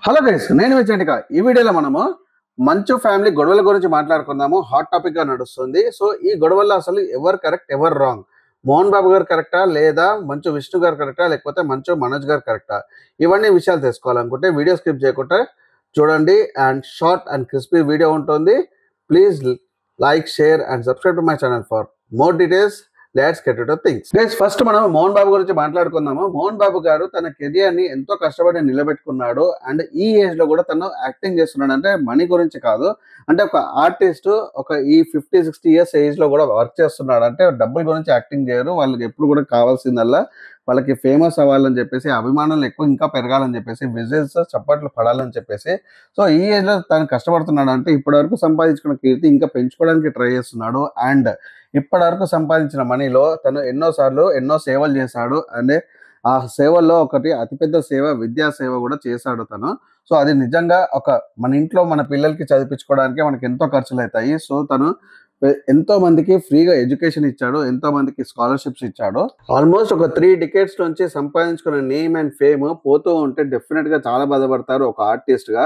Hello guys, నేను విజయంటిక. ఈ వీడియోలో మనము మంచు ఫ్యామిలీ గొడవల గురించి మాట్లాడుకుందాము. హాట్ టాపిక్ గా నడుస్తుంది. సో ఈ గొడవల్లో అసలు ఎవరు కరెక్ట్, ఎవరు రాంగ్? మోహన్ బాబు గారు కరెక్టా, లేదా మంచు విష్ణు గారు కరెక్టా, లేకపోతే మంచు మనోజ్ గారు కరెక్టా? ఇవన్నీ విషయాలు తెలుసుకోవాలనుకుంటే వీడియో స్కిప్ చేయకుండా చూడండి. And short and crispy video ఉంటుంది. Please like, share and subscribe to my channel for more details. Let's get to things. Guys, first మనం మోహన్ బాబు గురించి మాట్లాడుకుందాము. మోహన్ బాబు గారు తన కెరియర్ ని ఎంతో కష్టపడి నిలబెట్టుకున్నాడు. అండ్ ఈ ఏజ్ లో కూడా తను యాక్టింగ్ చేస్తున్నాడు. అంటే మనీ గురించి కాదు, అంటే ఒక ఆర్టిస్ట్ ఈ 50-60 ఇయర్స్ ఏజ్ లో కూడా వర్క్ చేస్తున్నాడు. అంటే డబ్బుల గురించి యాక్టింగ్ చేయరు. వాళ్ళకి ఎప్పుడు కూడా కావాల్సిందల్లా వాళ్ళకి ఫేమస్ అవ్వాలని చెప్పేసి, అభిమానులు ఎక్కువ ఇంకా పెరగాలని చెప్పేసి, విజిల్స్ చప్పట్లు పడాలని చెప్పేసి. సో ఈ ఏజ్ లో తను కష్టపడుతున్నాడు. అంటే ఇప్పటి వరకు సంపాదించుకున్న కీర్తి ఇంకా పెంచుకోవడానికి ట్రై చేస్తున్నాడు. అండ్ ఇప్పటి వరకు సంపాదించిన మనీలో తను ఎన్నో సేవలు చేశాడు. అంటే ఆ సేవల్లో ఒకటి అతిపెద్ద సేవ విద్యా సేవ కూడా చేశాడు తను. సో అది నిజంగా మన ఇంట్లో మన పిల్లలకి చదివించుకోవడానికి మనకి ఎంతో ఖర్చులు అవుతాయి. సో తను ఎంతో మందికి ఫ్రీగా ఎడ్యుకేషన్ ఇచ్చాడు, ఎంతో మందికి స్కాలర్షిప్స్ ఇచ్చాడు. ఆల్మోస్ట్ ఒక 3 decades నుంచి సంపాదించుకున్న నేమ్ అండ్ ఫేమ్ పోతూ ఉంటే డెఫినెట్ గా చాలా బాధపడతారు ఒక ఆర్టిస్ట్ గా.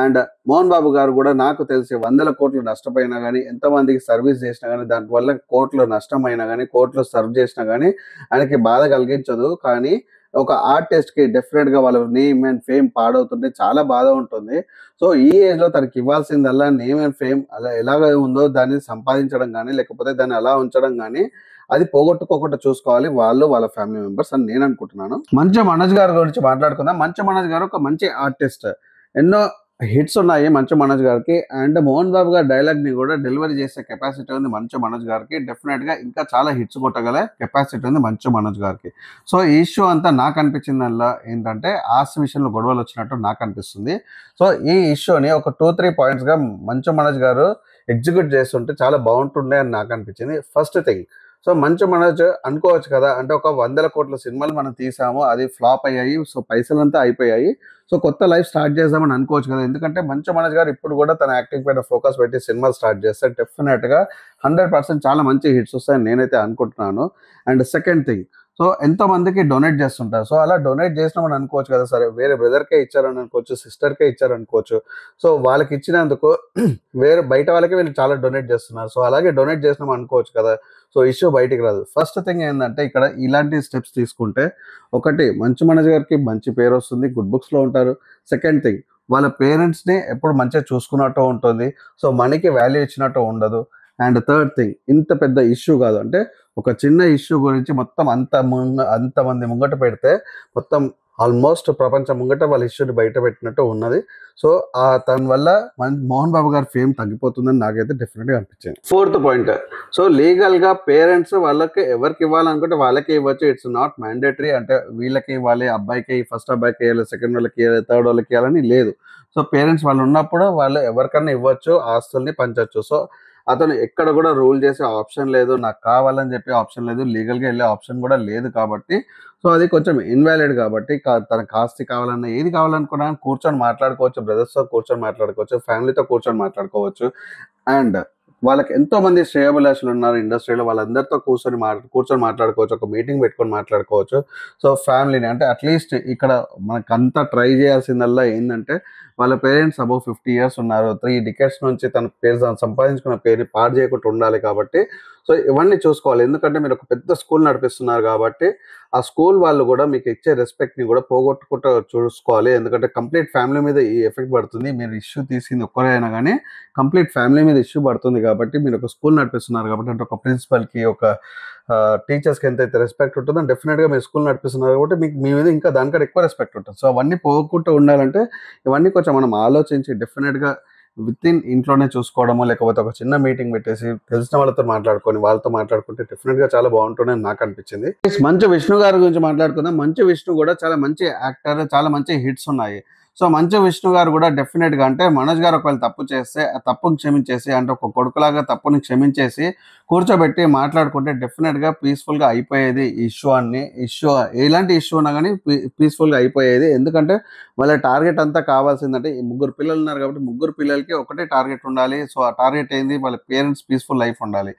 అండ్ మోహన్ బాబు గారు కూడా నాకు తెలిసి 100 కోట్లు నష్టపోయినా కానీ, ఎంతమందికి సర్వీస్ చేసినా కానీ, దానివల్ల కోట్లు నష్టమైనా కానీ, కోట్లు సర్వ్ చేసినా కానీ ఆయనకి బాధ కలిగించదు. కానీ ఒక ఆర్టిస్ట్ కి డెఫినెట్ గా వాళ్ళ నేమ్ అండ్ ఫేమ్ పాడవుతుంటే చాలా బాధ ఉంటుంది. సో ఈ ఏజ్ లో తనకి ఇవ్వాల్సిందల్లా నేమ్ అండ్ ఫేమ్ అలా ఎలాగ ఉందో దాన్ని సంపాదించడం కానీ, లేకపోతే దాన్ని అలా ఉంచడం కానీ, అది పోగొట్టుకోకుండా చూసుకోవాలి వాళ్ళ ఫ్యామిలీ మెంబర్స్ అని నేను అనుకుంటున్నాను. మంచు మనోజ్ గారి గురించి మాట్లాడుకుందాం. మంచు మనోజ్ గారు ఒక మంచి ఆర్టిస్ట్. ఎన్నో హిట్స్ ఉన్నాయి మంచు మనోజ్ గారికి. అండ్ మోహన్ బాబు గారి డైలాగ్ ని కూడా డెలివరీ చేసే కెపాసిటీ ఉంది మంచు మనోజ్ గారికి. డెఫినెట్ గా ఇంకా చాలా హిట్స్ కొట్టగల కెపాసిటీ ఉంది మంచు మనోజ్ గారికి. సో ఈ ఇష్యూ అంతా నాకు అనిపించిందల్లా ఏంటంటే ఆస్తి విషయంలో గొడవలు వచ్చినట్టు నాకు అనిపిస్తుంది. సో ఈ ఇష్యూని ఒక 2-3 పాయింట్స్ గా మంచు మనోజ్ గారు ఎగ్జిక్యూట్ చేస్తుంటే చాలా బాగుంటుండే అని నాకు అనిపించింది. First thing, so Manchu Manoj అనుకోవచ్చు కదా, అంటే ఒక 100 కోట్ల సినిమాలు మనం తీసాము, అది ఫ్లాప్ అయ్యాయి, సో పైసలంతా అయిపోయాయి, సో కొత్త లైఫ్ స్టార్ట్ చేద్దామని అనుకోవచ్చు కదా. ఎందుకంటే మంచు మనోజ్ గారు ఇప్పుడు కూడా తన యాక్టింగ్ పైన ఫోకస్ పెట్టి సినిమాలు స్టార్ట్ చేస్తే డెఫినెట్ గా 100% చాలా మంచి హిట్స్ వస్తాయని నేనైతే అనుకుంటున్నాను. అండ్ సెకండ్ థింగ్, సో ఎంతో మందికి డొనేట్ చేస్తుంటారు. సో అలా డొనేట్ చేసినామని అనుకోవచ్చు కదా, సరే వేరే బ్రదర్కే ఇచ్చారని అనుకోవచ్చు, సిస్టర్కే ఇచ్చారనుకోవచ్చు. సో వాళ్ళకి ఇచ్చినందుకు వేరే బయట వాళ్ళకి వీళ్ళు చాలా డొనేట్ చేస్తున్నారు. సో అలాగే డొనేట్ చేసినాం అనుకోవచ్చు కదా. సో ఇష్యూ బయటికి రాదు. ఫస్ట్ థింగ్ ఏంటంటే ఇక్కడ ఇలాంటి స్టెప్స్ తీసుకుంటే, ఒకటి మంచు మనోజ్ గారికి మంచి పేరు వస్తుంది, గుడ్ బుక్స్ లో ఉంటారు. సెకండ్ థింగ్, వాళ్ళ పేరెంట్స్ ని ఎప్పుడు మంచిగా చూసుకున్నట్టు ఉంటుంది. సో మనీకి వాల్యూ ఇచ్చినట్టు ఉండదు. అండ్ థర్డ్ థింగ్, ఇంత పెద్ద ఇష్యూ కాదు, అంటే ఒక చిన్న ఇష్యూ గురించి మొత్తం అంతమంది ముంగట పెడితే మొత్తం ఆల్మోస్ట్ ప్రపంచం ముంగట వాళ్ళ ఇష్యూని బయట పెట్టినట్టు ఉన్నది. సో దాని వల్ల మోహన్ బాబు గారి ఫేమ్ తగ్గిపోతుందని నాకైతే డెఫినెట్ గా అనిపించింది. ఫోర్త్ పాయింట్, సో లీగల్ గా పేరెంట్స్ వాళ్ళకి ఎవరికి ఇవ్వాలనుకుంటే వాళ్ళకి ఇవ్వచ్చు. It's not mandatory. అంటే వీళ్ళకి ఇవ్వాలి, అబ్బాయికి ఫస్ట్ అబ్బాయికి ఇవ్వాలి, సెకండ్ వాళ్ళకి ఇవ్వాలి, థర్డ్ వాళ్ళకి ఇవ్వాలని లేదు. సో పేరెంట్స్ వాళ్ళు ఉన్నప్పుడు వాళ్ళు ఎవరికన్నా ఇవ్వచ్చు, ఆస్తుల్ని పంచవచ్చు. సో అతను ఎక్కడ కూడా రూల్ చేసే ఆప్షన్ లేదు, నాకు కావాలని చెప్పే ఆప్షన్ లేదు, లీగల్ గా వెళ్ళే ఆప్షన్ కూడా లేదు. కాబట్టి సో అది కొంచెం ఇన్వాలిడ్. కాబట్టి తనకు ఆస్తి కావాలన్నా, ఏది కావాలనుకున్నా కూర్చొని మాట్లాడుకోవచ్చు, బ్రదర్స్ తో కూర్చొని మాట్లాడుకోవచ్చు, ఫ్యామిలీతో కూర్చొని మాట్లాడుకోవచ్చు. అండ్ వాళ్ళకి ఎంతో మంది శ్రేయోభిలాషులు ఉన్నారు ఇండస్ట్రీలో, వాళ్ళందరితో కూర్చొని మాట్లాడుకోవచ్చు, ఒక మీటింగ్ పెట్టుకొని మాట్లాడుకోవచ్చు. సో ఫ్యామిలీని, అంటే అట్లీస్ట్ ఇక్కడ మనకంతా ట్రై చేయాల్సిందల్లా ఏంటంటే, వాళ్ళ పేరెంట్స్ అబౌవ్ 50 years ఉన్నారు, 3 decades నుంచి తన పేరు సంపాదించుకున్న పేరుని పాడు చేయకుండా ఉండాలి. కాబట్టి సో ఇవన్నీ చూసుకోవాలి. ఎందుకంటే మీరు ఒక పెద్ద స్కూల్ నడిపిస్తున్నారు కాబట్టి ఆ స్కూల్ వాళ్ళు కూడా మీకు ఇచ్చే రెస్పెక్ట్ ని కూడా పోగొట్టుకుంటూ చూసుకోవాలి. ఎందుకంటే కంప్లీట్ ఫ్యామిలీ మీద ఈ ఎఫెక్ట్ పడుతుంది. మీరు ఇష్యూ తీసింది ఒక్కరైనా కానీ కంప్లీట్ ఫ్యామిలీ మీద ఇష్యూ పడుతుంది. కాబట్టి మీరు ఒక స్కూల్ నడిపిస్తున్నారు కాబట్టి, అంటే ఒక ప్రిన్సిపల్ కి, ఒక టీచర్స్ కి ఎంతైతే రెస్పెక్ట్ ఉంటుందో డెఫినెట్ గా మీరు స్కూల్ నడిపిస్తున్నారు కాబట్టి మీకు మీ మీద ఇంకా దానికంటే ఎక్కువ రెస్పెక్ట్ ఉంటుంది. సో అవన్నీ పోగొట్టుకుంటూ ఉండాలంటే ఇవన్నీ కొంచెం మనం ఆలోచించి డెఫినెట్ గా విత్ ఇన్ ఇంట్లోనే చూసుకోవడము, లేకపోతే ఒక చిన్న మీటింగ్ పెట్టేసి తెలిసిన వాళ్ళతో మాట్లాడుకుంటే డెఫినెట్ గా చాలా బాగుంటుందని నాకు అనిపించింది. మంచు విష్ణు గారి గురించి మాట్లాడుకుందాం. మంచు విష్ణు కూడా చాలా మంచి యాక్టర్, చాలా మంచి హిట్స్ ఉన్నాయి. సో మంచు విష్ణు గారు కూడా డెఫినెట్ గా, అంటే మనోజ్ గారు ఒకవేళ తప్పు చేస్తే ఆ తప్పును క్షమించేసి, అంటే ఒక కొడుకులాగా తప్పుని క్షమించేసి కూర్చోబెట్టి మాట్లాడుకుంటే డెఫినెట్ గా పీస్ఫుల్ గా అయిపోయేది. ఇష్యూ ఎలాంటి ఇష్యూ ఉన్నా కానీ పీస్ఫుల్ గా అయిపోయేది. ఎందుకంటే వాళ్ళ టార్గెట్ అంతా కావాల్సిందంటే, ఈ 3 పిల్లలు ఉన్నారు కాబట్టి 3 పిల్లలకి ఒకటే టార్గెట్ ఉండాలి. సో ఆ టార్గెట్ ఏంది, వాళ్ళ పేరెంట్స్ పీస్ఫుల్ లైఫ్ ఉండాలి.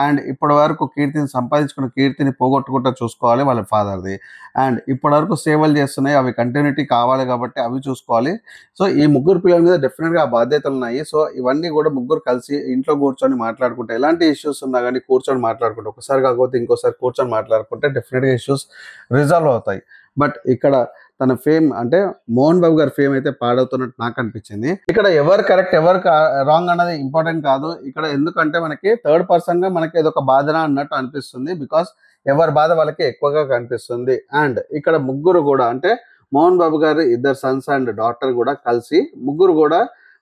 అండ్ ఇప్పటి వరకు సంపాదించుకున్న కీర్తిని పోగొట్టుకుంటూ చూసుకోవాలి వాళ్ళ ఫాదర్ది. అండ్ ఇప్పటి వరకు సేవలు చేస్తున్నాయి, అవి కంటిన్యూటీ కావాలి కాబట్టి అవి చూసుకోవాలి. చూసుకోవాలి. సో ఈ ముగ్గురు పిల్లల మీద డెఫినెట్గా ఆ బాధ్యతలు ఉన్నాయి. సో ఇవన్నీ కూడా ముగ్గురు కలిసి ఇంట్లో కూర్చొని మాట్లాడుకుంటే, ఎలాంటి ఇష్యూస్ ఉన్నా కానీ కూర్చొని మాట్లాడుకుంటే, ఒకసారి కాకపోతే ఇంకోసారి కూర్చొని మాట్లాడుకుంటే డెఫినెట్గా ఇష్యూస్ రిజాల్వ్ అవుతాయి. బట్ ఇక్కడ తన ఫేమ్ అంటే మోహన్ బాబు గారి ఫేమ్ అయితే పాడవుతున్నట్టు నాకు అనిపించింది. ఇక్కడ ఎవరు కరెక్ట్ ఎవరు రాంగ్ అన్నది ఇంపార్టెంట్ కాదు. ఇక్కడ ఎందుకంటే మనకి థర్డ్ పర్సన్ గా మనకి ఏదో ఒక బాధన అన్నట్టు అనిపిస్తుంది. బికాస్ ఎవరి బాధ వాళ్ళకి ఎక్కువగా కనిపిస్తుంది. అండ్ ఇక్కడ ముగ్గురు కూడా అంటే మోహన్ బాబు గారు ఇద్దరు సన్స్ అండ్ డాటర్ కూడా కలిసి ముగ్గురు కూడా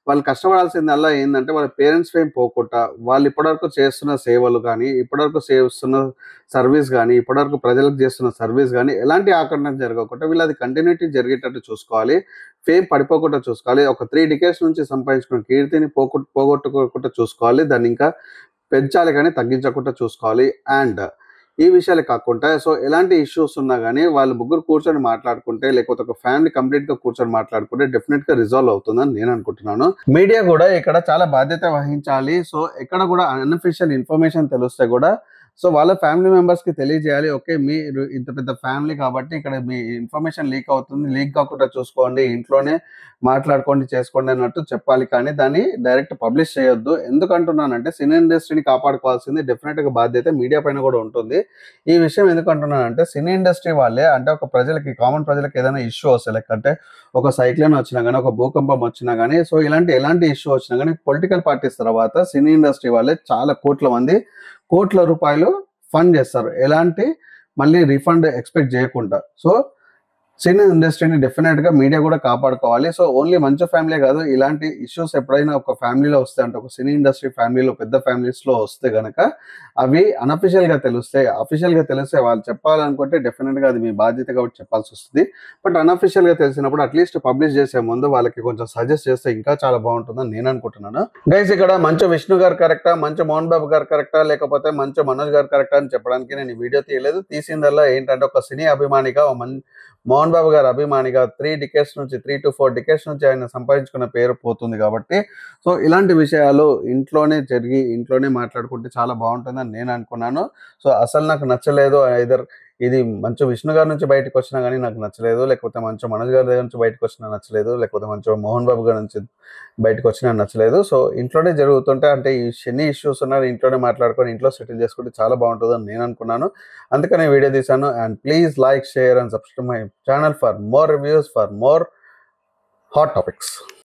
వాళ్ళు కష్టపడాల్సిందల్లా ఏంటంటే వాళ్ళ పేరెంట్స్ ఫేమ్ పోకుండా వాళ్ళు ఇప్పటివరకు చేస్తున్న సేవలు కానీ, ఇప్పటివరకు చేస్తున్న సర్వీస్ కానీ, ఇప్పటివరకు ప్రజలకు చేస్తున్న సర్వీస్ కానీ ఎలాంటి ఆకరణ జరగకుండా వీళ్ళు అది కంటిన్యూటీ జరిగేటట్టు చూసుకోవాలి. ఫేమ్ పడిపోకుండా చూసుకోవాలి. ఒక 3 డికేట్స్ నుంచి సంపాదించుకున్న కీర్తిని పోగొట్టుకోకుండా చూసుకోవాలి. దాన్ని ఇంకా పెంచాలి కానీ తగ్గించకుండా చూసుకోవాలి. అండ్ ఈ విషయాలే కాకుండా సో ఎలాంటి ఇష్యూస్ ఉన్నా కానీ వాళ్ళు ముగ్గురు కూర్చొని మాట్లాడుకుంటే, లేకపోతే ఒక ఫ్యామిలీ కంప్లీట్ గా కూర్చొని మాట్లాడుకుంటే డెఫినెట్ గా రిజాల్వ్ అవుతుందని నేను అనుకుంటున్నాను. మీడియా కూడా ఇక్కడ చాలా బాధ్యత వహించాలి. సో ఎక్కడ కూడా అన్అఫీషియల్ ఇన్ఫర్మేషన్ తెలిస్తే కూడా సో వాళ్ళ ఫ్యామిలీ మెంబర్స్ కి తెలియజేయాలి. ఓకే, మీరు ఇంత పెద్ద ఫ్యామిలీ కాబట్టి ఇక్కడ మీ ఇన్ఫర్మేషన్ లీక్ అవుతుంది, లీక్ కాకుండా చూసుకోండి, ఇంట్లోనే మాట్లాడుకోండి, చేసుకోండి అన్నట్టు చెప్పాలి. కానీ దాన్ని డైరెక్ట్ పబ్లిష్ చేయొద్దు. ఎందుకంటున్నానంటే సినీ ఇండస్ట్రీని కాపాడుకోవాల్సింది డెఫినెట్ గా బాధ్యత మీడియా పైన కూడా ఉంటుంది. ఈ విషయం ఎందుకంటున్నానంటే సినీ ఇండస్ట్రీ వాళ్ళే అంటే ఒక ప్రజలకి, కామన్ ప్రజలకు ఏదైనా ఇష్యూ వస్తే, లైక్ అంటే ఒక సైక్లోన్ వచ్చినా కానీ, ఒక భూకంపం వచ్చినా కానీ, సో ఎలాంటి ఇష్యూ వచ్చినా కానీ పొలిటికల్ పార్టీస్ తర్వాత సినీ ఇండస్ట్రీ వాళ్ళే చాలా కోట్ల రూపాయలు ఫండ్ చేస్తారు, ఎలాంటి మళ్ళీ రీఫండ్ ఎక్స్పెక్ట్ చేయకుండా. సో సినీ ఇండస్ట్రీని డెఫినెట్ గా మీడియా కూడా కాపాడుకోవాలి. సో ఓన్లీ మంచి ఫ్యామిలీ కాదు, ఇలాంటి ఇష్యూస్ ఎప్పుడైనా ఒక ఫ్యామిలీలో వస్తే, అంటే ఒక సినీ ఇండస్ట్రీ ఫ్యామిలీలో పెద్ద ఫ్యామిలీస్ లో వస్తే గనక అవి అన్అఫీషియల్ గా తెలుస్తాయి. అఫీషియల్ గా తెలిస్తే వాళ్ళు చెప్పాలనుకుంటే డెఫినెట్ గా అది మీ బాధ్యత కాబట్టి చెప్పాల్సి వస్తుంది. బట్ అన్అఫీషియల్ గా తెలిసినప్పుడు అట్లీస్ట్ పబ్లిష్ చేసే ముందు వాళ్ళకి కొంచెం సజెస్ట్ చేస్తే ఇంకా చాలా బాగుంటుందని నేను అనుకుంటున్నాను. గైస్ ఇక్కడ మంచి విష్ణు గారు కరెక్టా, మంచి మోహన్ బాబు గారు కరెక్టా, లేకపోతే మంచి మనోజ్ గారు కరెక్టా అని చెప్పడానికి నేను ఈ వీడియో తీయలేదు. తీసిందల్లా ఏంటంటే ఒక సినీ అభిమానిగా, మోహన్ బాబు గారు అభిమానిగా 3 to 4 డికేట్స్ నుంచి ఆయన సంపాదించుకున్న పేరు పోతుంది కాబట్టి సో ఇలాంటి విషయాలు ఇంట్లోనే మాట్లాడుకుంటే చాలా బాగుంటుందని నేను అనుకున్నాను. సో అసలు నాకు నచ్చలేదు. ఇది మంచి విష్ణు గారి నుంచి బయటకు వచ్చినా కానీ నాకు నచ్చలేదు, లేకపోతే మంచి మనోజ్ గారి దగ్గర నుంచి బయటకు వచ్చినా నచ్చలేదు, లేకపోతే మంచి మోహన్ బాబు గారి నుంచి బయటకు వచ్చినా నచ్చలేదు. సో ఇంట్లోనే జరుగుతుంటే అంటే ఈ ఎన్ని ఇష్యూస్ ఉన్నారు ఇంట్లోనే మాట్లాడుకొని ఇంట్లో సెటిల్ చేసుకుంటే చాలా బాగుంటుందని నేను అనుకున్నాను. అందుకనే వీడియో తీశాను. And please like, share and subscribe my channel for more reviews, for more hot topics.